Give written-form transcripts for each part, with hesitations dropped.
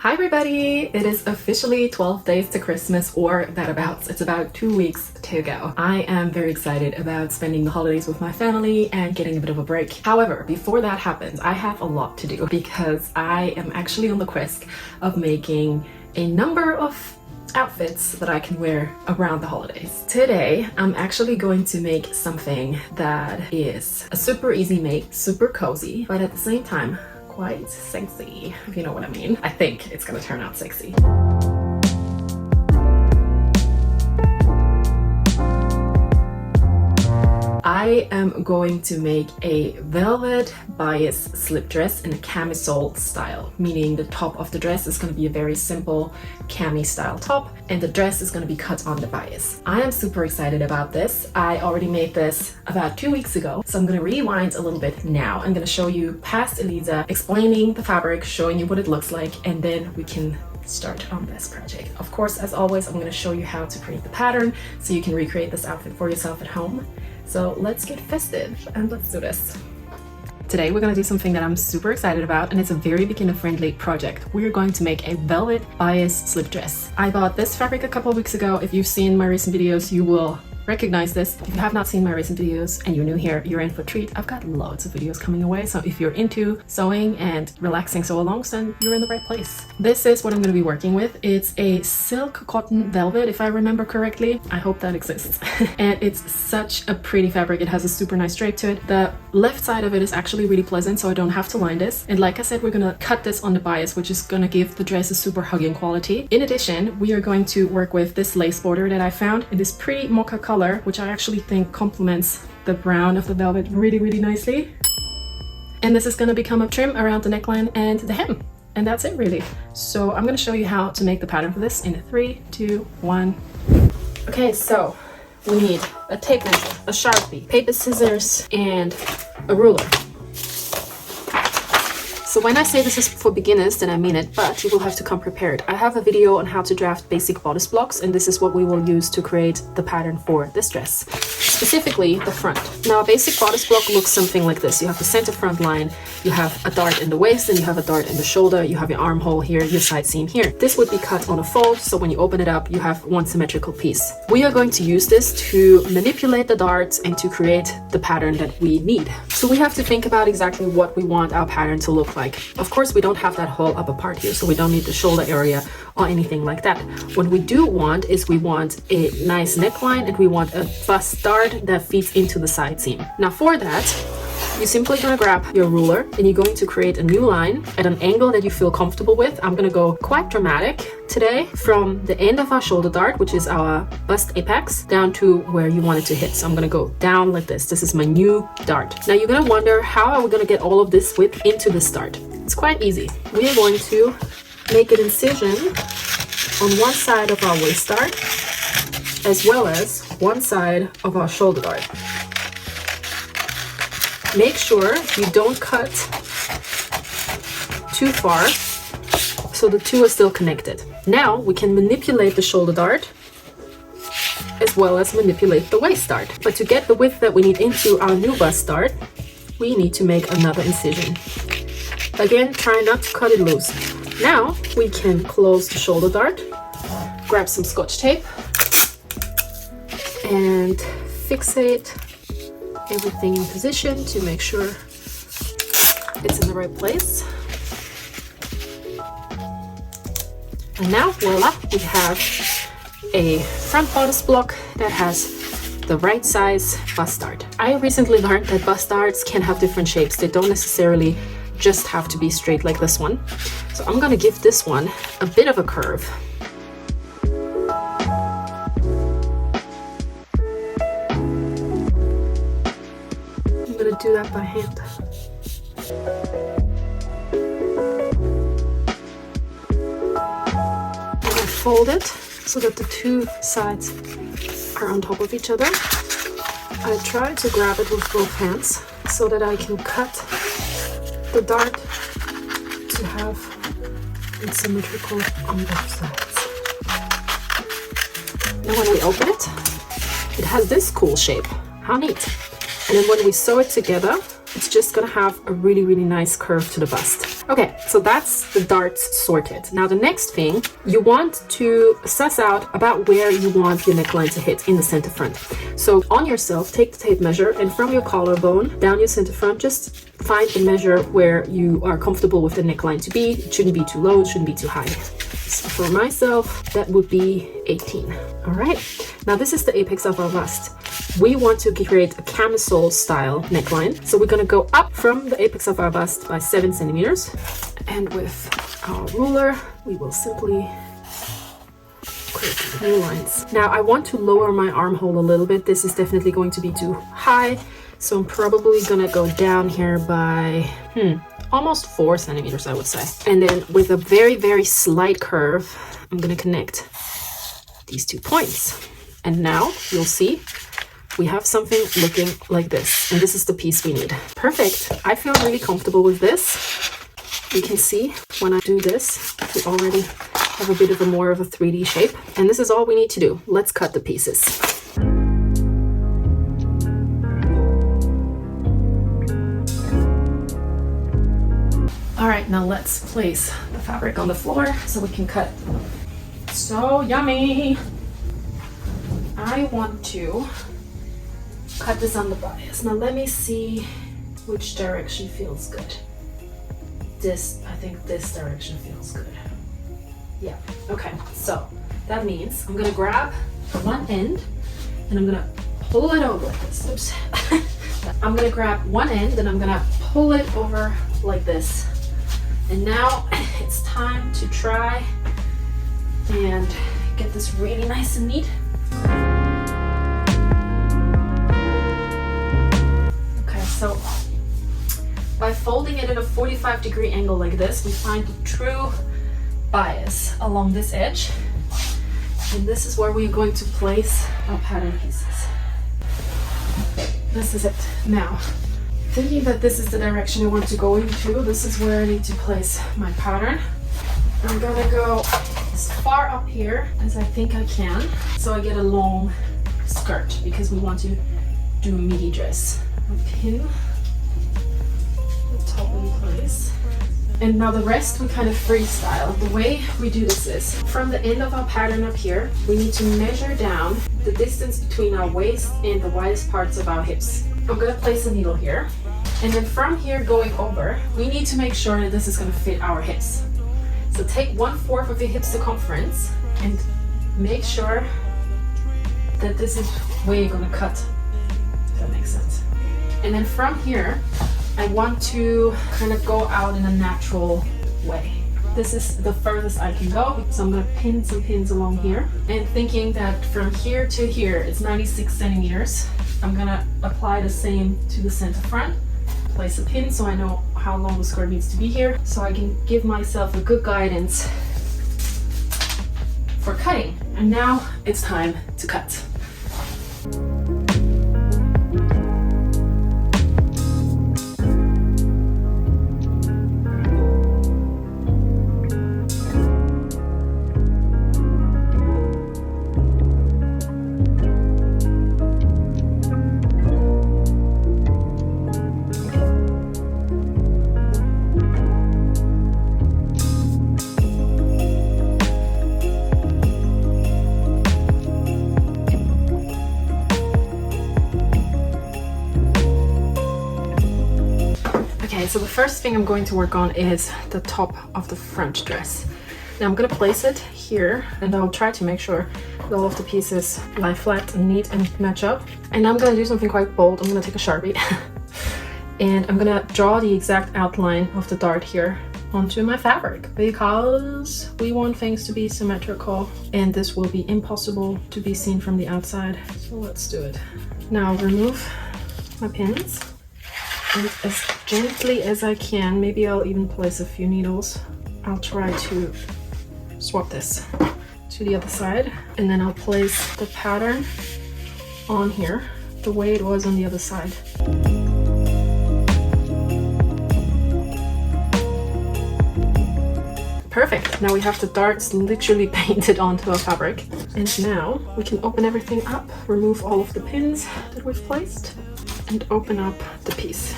Hi everybody! It is officially 12 days to Christmas, or thereabouts. It's about 2 weeks to go. I am very excited about spending the holidays with my family and getting a bit of a break. However, before that happens, I have a lot to do because I am actually on the quest of making a number of outfits that I can wear around the holidays. Today, I'm actually going to make something that is a super easy make, super cozy, but at the same time, quite sexy, if you know what I mean. I think it's gonna turn out sexy. I am going to make a velvet bias slip dress in a camisole style, meaning the top of the dress is going to be a very simple cami style top and the dress is going to be cut on the bias. I am super excited about this. I already made this about 2 weeks ago, so I'm going to rewind a little bit now. I'm going to show you past Elisa, explaining the fabric, showing you what it looks like, and then we can start on this project. Of course, as always, I'm going to show you how to create the pattern so you can recreate this outfit for yourself at home. So let's get festive and let's do this. Today we're going to do something that I'm super excited about, and it's a very beginner-friendly project. We're going to make a velvet bias slip dress. I bought this fabric a couple of weeks ago. If you've seen my recent videos, you will recognize this. If you have not seen my recent videos and you're new here, you're in for a treat. I've got loads of videos coming away, so if you're into sewing and relaxing sew-alongs, then you're in the right place. This is what I'm going to be working with. It's a silk cotton velvet, if I remember correctly. I hope that exists. And it's such a pretty fabric. It has a super nice drape to it. The left side of it is actually really pleasant, so I don't have to line this. And like I said, we're going to cut this on the bias, which is going to give the dress a super hugging quality. In addition, we are going to work with this lace border that I found in this pretty mocha color, which I actually think complements the brown of the velvet really, really nicely. And this is going to become a trim around the neckline and the hem. And that's it really. So I'm going to show you how to make the pattern for this in 3, 2, 1. Okay, so we need a tape measure, a Sharpie, paper, scissors, and a ruler. So when I say this is for beginners, then I mean it, but you will have to come prepared. I have a video on how to draft basic bodice blocks, and this is what we will use to create the pattern for this dress. Specifically, the front. Now, a basic bodice block looks something like this. You have the center front line, you have a dart in the waist, and you have a dart in the shoulder, you have your armhole here, your side seam here. This would be cut on a fold, so when you open it up, you have one symmetrical piece. We are going to use this to manipulate the darts and to create the pattern that we need. So we have to think about exactly what we want our pattern to look like. Of course, we don't have that whole upper part here, so we don't need the shoulder area or anything like that. What we do want is we want a nice neckline and we want a bust dart that feeds into the side seam. Now for that, you're simply going to grab your ruler and you're going to create a new line at an angle that you feel comfortable with. I'm going to go quite dramatic today from the end of our shoulder dart, which is our bust apex, down to where you want it to hit. So I'm going to go down like this. This is my new dart. Now you're going to wonder, how are we going to get all of this width into this dart? It's quite easy. We are going to make an incision on one side of our waist dart as well as one side of our shoulder dart. Make sure you don't cut too far so the two are still connected. Now we can manipulate the shoulder dart as well as manipulate the waist dart. But to get the width that we need into our new bust dart, we need to make another incision. Again, try not to cut it loose. Now we can close the shoulder dart, grab some Scotch tape, and fixate everything in position to make sure it's in the right place. And now, voila, we have a front bodice block that has the right size bust dart. I recently learned that bust darts can have different shapes. They don't necessarily just have to be straight like this one. So I'm gonna give this one a bit of a curve. I'm gonna do that by hand. I'm gonna fold it so that the two sides are on top of each other. I try to grab it with both hands so that I can cut the dart to have it symmetrical on both sides. Now when we open it, it has this cool shape. How neat. And then when we sew it together, it's just gonna have a really, really nice curve to the bust. Okay, so that's the darts sorted. Now the next thing, you want to suss out about where you want your neckline to hit in the center front. So on yourself, take the tape measure, and from your collarbone down your center front, just find the measure where you are comfortable with the neckline to be. It shouldn't be too low, it shouldn't be too high. So for myself, that would be 18. All right, now this is the apex of our bust. We want to create a camisole style neckline. So we're gonna go up from the apex of our bust by 7 centimeters. And with our ruler, we will simply create new lines. Now I want to lower my armhole a little bit. This is definitely going to be too high. So I'm probably gonna go down here by, almost 4 centimeters, I would say. And then with a very, very slight curve, I'm gonna connect these 2 points. And now you'll see we have something looking like this. And this is the piece we need. Perfect. I feel really comfortable with this. You can see when I do this, we already have a bit of a more of a 3D shape. And this is all we need to do. Let's cut the pieces. All right, now let's place the fabric on the floor so we can cut. So yummy. I want to cut this on the bias. Now let me see which direction feels good. I think this direction feels good. Yeah, okay, so that means I'm gonna grab one end and I'm gonna pull it over like this. Oops. I'm gonna grab one end and I'm gonna pull it over like this. And now it's time to try and get this really nice and neat. Okay, so by folding it at a 45-degree angle like this, we find the true bias along this edge. And this is where we're going to place our pattern pieces. This is it. Now, thinking that this is the direction I want to go into, this is where I need to place my pattern. I'm gonna go as far up here as I think I can, so I get a long skirt, because we want to do a midi dress. I pin the top in place. And now the rest we kind of freestyle. The way we do this is, from the end of our pattern up here, we need to measure down the distance between our waist and the widest parts of our hips. I'm gonna place a needle here. And then from here going over, we need to make sure that this is gonna fit our hips. So take 1/4 of your hip circumference and make sure that this is where you're gonna cut, if that makes sense. And then from here, I want to kind of go out in a natural way. This is the furthest I can go, so I'm gonna pin some pins along here. And thinking that from here to here, it's 96 centimeters. I'm gonna apply the same to the center front. Place a pin so I know how long the skirt needs to be here, so I can give myself a good guidance for cutting. And now it's time to cut. So the first thing I'm going to work on is the top of the front dress. Now I'm going to place it here, and I'll try to make sure that all of the pieces lie flat and neat and match up. And I'm going to do something quite bold. I'm going to take a Sharpie and I'm going to draw the exact outline of the dart here onto my fabric, because we want things to be symmetrical and this will be impossible to be seen from the outside. So let's do it. Now I'll remove my pins. And as gently as I can, maybe I'll even place a few needles. I'll try to swap this to the other side, and then I'll place the pattern on here the way it was on the other side. Perfect. Now we have the darts literally painted onto our fabric. And now we can open everything up, remove all of the pins that we've placed, and open up the piece.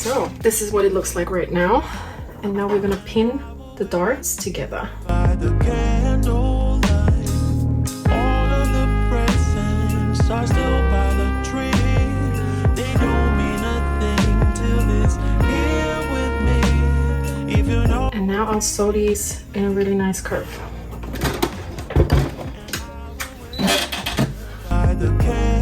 So this is what it looks like right now. And now we're gonna pin the darts together. By the candlelight, all of the presents are still by the tree. They don't mean a thing till it's here with me. If you know. And now I'll sew these in a really nice curve. By the candlelight.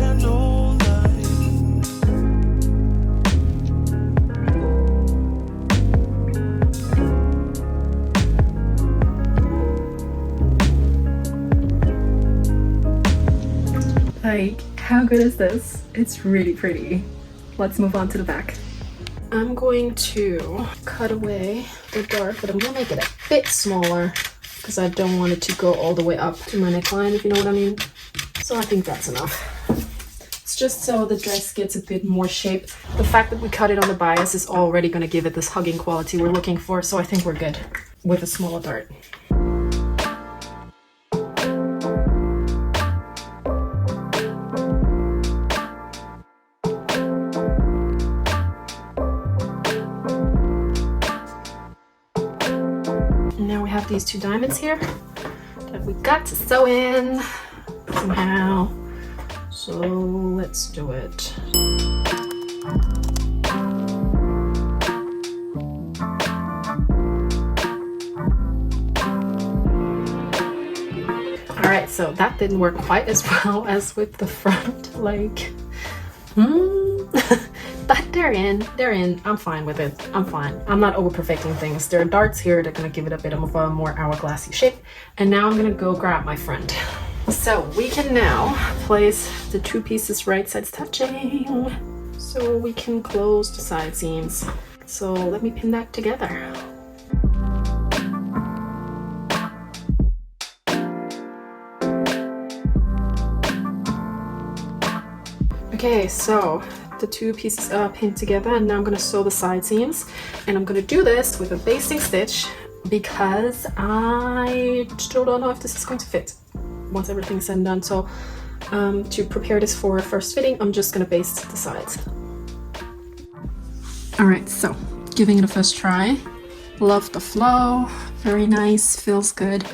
Like, how good is this? It's really pretty. Let's move on to the back. I'm going to cut away the dart, but I'm gonna make it a bit smaller because I don't want it to go all the way up to my neckline, if you know what I mean. So I think that's enough. It's just so the dress gets a bit more shape. The fact that we cut it on the bias is already gonna give it this hugging quality we're looking for, so I think we're good with a smaller dart. Now we have these two diamonds here that we got to sew in somehow. So let's do it. All right, so that didn't work quite as well as with the front, like, but they're in. I'm fine with it. I'm fine. I'm not over perfecting things. There are darts here that are gonna give it a bit of a more hourglassy shape. And now I'm gonna go grab my friend. So we can now place the two pieces right sides touching, so we can close the side seams. So let me pin that together. Okay, so the two pieces are pinned together, and now I'm going to sew the side seams, and I'm going to do this with a basting stitch because I still don't know if this is going to fit once everything's said and done. So to prepare this for first fitting, I'm just going to baste the sides. All right, so giving it a first try. Love the flow, very nice, feels good.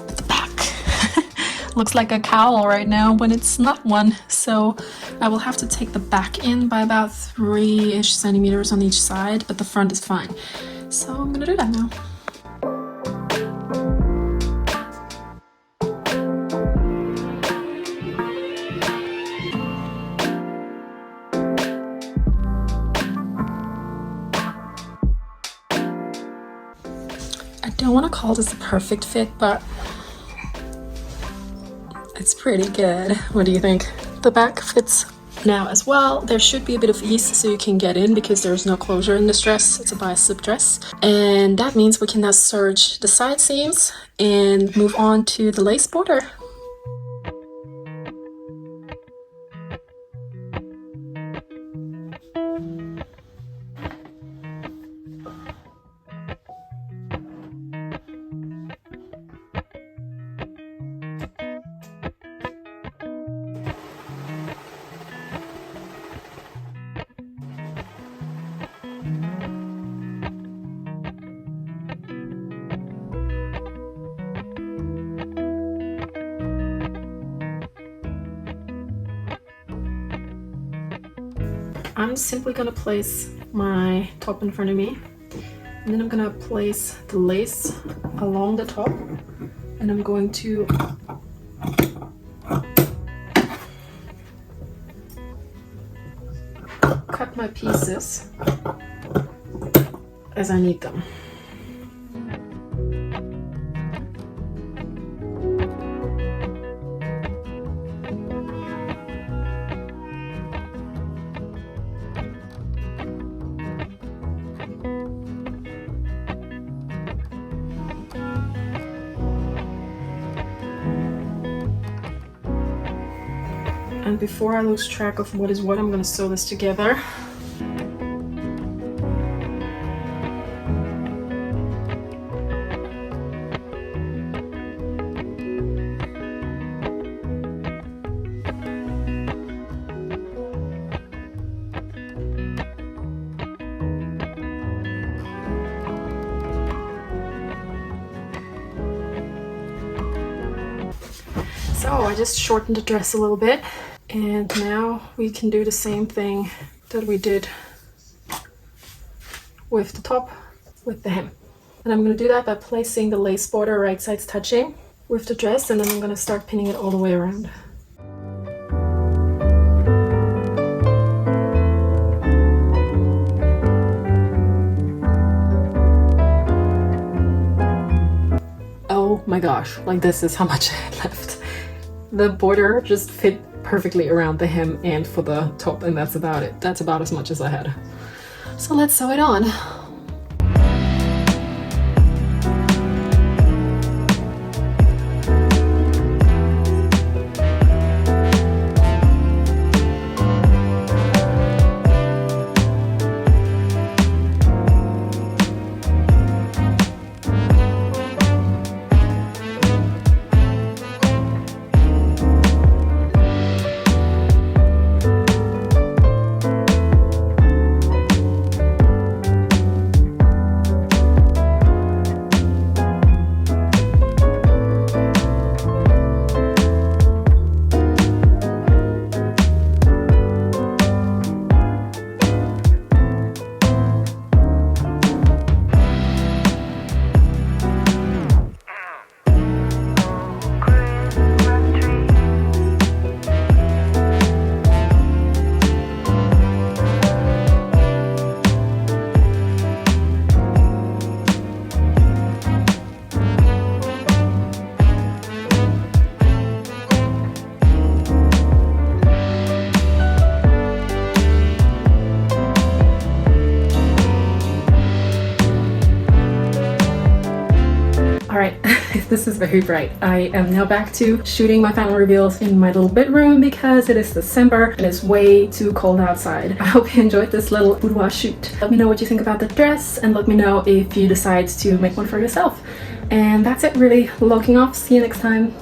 But the back looks like a cowl right now when it's not one. So I will have to take the back in by about 3-ish centimeters on each side, but the front is fine. So I'm gonna do that now. I don't want to call this a perfect fit, but it's pretty good. What do you think? The back fits now as well. There should be a bit of ease so you can get in because there's no closure in this dress. It's a bias slip dress. And that means we can now serge the side seams and move on to the lace border. I'm simply gonna place my top in front of me, and then I'm gonna place the lace along the top, and I'm going to cut my pieces as I need them. And before I lose track of what is what, I'm going to sew this together. So I just shortened the dress a little bit, and now we can do the same thing that we did with the top, with the hem. And I'm going to do that by placing the lace border right sides touching with the dress, and then I'm going to start pinning it all the way around. Oh my gosh, like this is how much I had left. The border just fit perfectly around the hem and for the top, and that's about it. That's about as much as I had. So let's sew it on. Alright, this is very bright. I am now back to shooting my final reveals in my little bedroom because it is December and it's way too cold outside. I hope you enjoyed this little boudoir shoot. Let me know what you think about the dress and let me know if you decide to make one for yourself. And that's it really. Logging off. See you next time.